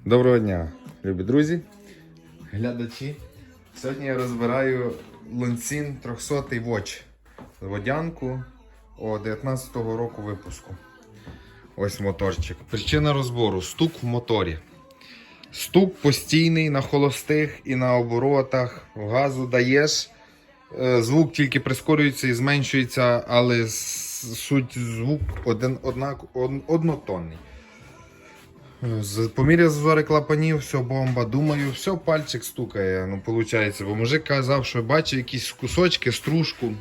Доброго дня, любі друзі, глядачі. Сьогодні я розбираю Лонцін 300 Watch. Водянку 19-го року випуску. Ось моторчик. Причина розбору – стук в моторі. Стук постійний на холостих і на оборотах. Газу даєш, звук тільки прискорюється і зменшується, але суть звук однотонний. По мірі зазори клапанів, все бомба, думаю, все, пальчик стукає, ну виходить, бо мужик казав, що бачив якісь кусочки, стружку.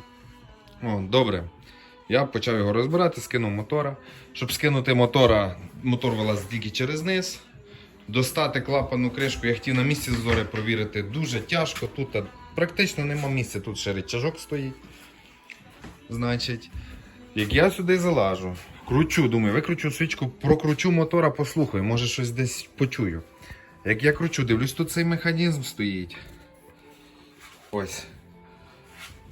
Добре, я почав його розбирати, скинув мотора. Щоб скинути мотора, мотор вилазить тільки через низ. Достати клапанну кришку, я хотів на місці зазори провірити, дуже тяжко, тут практично нема місця, тут ще рычажок стоїть. Значить, як я сюди залажу, кручу, думаю, викручу свічку, прокручу мотора, послухаю, може щось десь почую. Як я кручу, дивлюсь, тут цей механізм стоїть. Ось.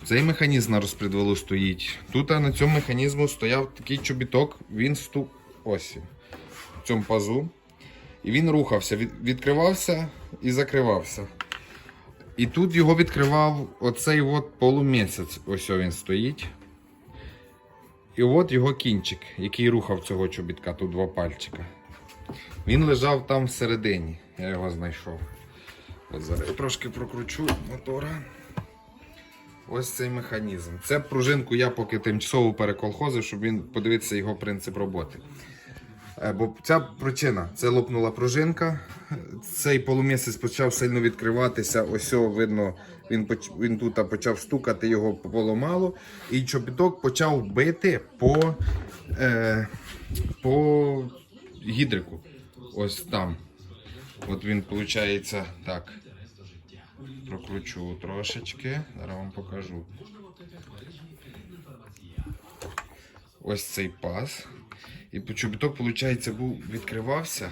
Цей механізм на розпредвалу стоїть. Тут на цьому механізму стояв такий чобіток, він ось, в цьому пазу. І він рухався, відкривався і закривався. І тут його відкривав оцей от полумісяць, ось він стоїть. І от його кінчик, який рухав цього чобітка, тут два пальчика. Він лежав там всередині, я його знайшов. От зараз я трошки прокручу мотора. Ось цей механізм. Це пружинку я поки тимчасово переколхозив, щоб він подивитися його принцип роботи. Бо ця причина, це лопнула пружинка, цей полумісяць почав сильно відкриватися, ось видно, він тут почав стукати, його поламало, і чобіток почав бити по гідрику, ось там. От він, виходить, так, прокручу трошечки, зараз вам покажу. Ось цей паз. І чобіток, виходить, відкривався,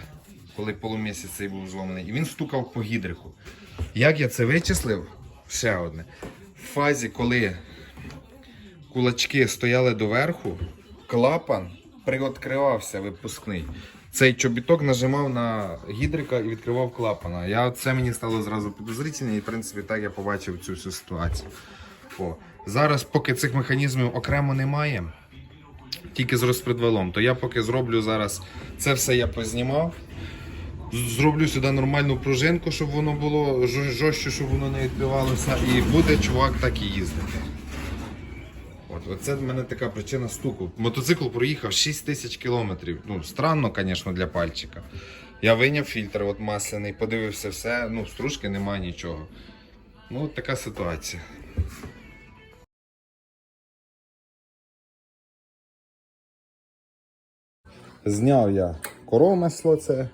коли полумісяць цей був зломаний, і він стукав по гідрику. Як я це вичислив? Ще одне. В фазі, коли кулачки стояли доверху, клапан приоткривався випускний. Цей чобіток нажимав на гідрика і відкривав клапана. Це мені стало зразу підозрительно, і в принципі так я побачив цю всю ситуацію. Зараз, поки цих механізмів окремо немає, тільки з розпредвалом, то я поки зроблю зараз, це все я познімав, зроблю сюди нормальну пружинку, щоб воно було жорстче, щоб воно не відбивалося, і буде чувак так і їздити. Оце в мене така причина стуку. Мотоцикл проїхав 6000 кілометрів, ну странно, звісно, для пальчика. Я вийняв фільтр масляний, подивився все, ну стружки немає нічого. Ну от така ситуація. Зняв я коромисло це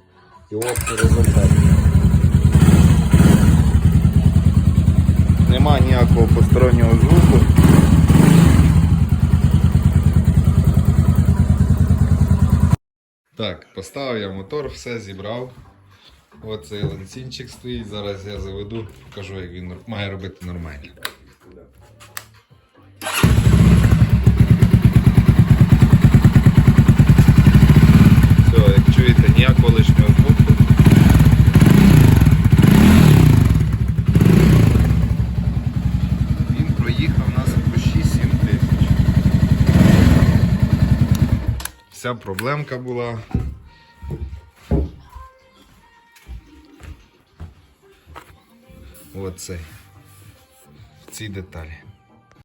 і ось результат. Нема ніякого постороннього звуку. Так, поставив я мотор, все зібрав. Ось цей ланцінчик стоїть, зараз я заведу, покажу, як він має робити нормально. Як чуєте, ніякого лишнього звуку. Він проїхав у нас по 6-7 тисяч. Вся проблемка була. Оцей. В цій деталі.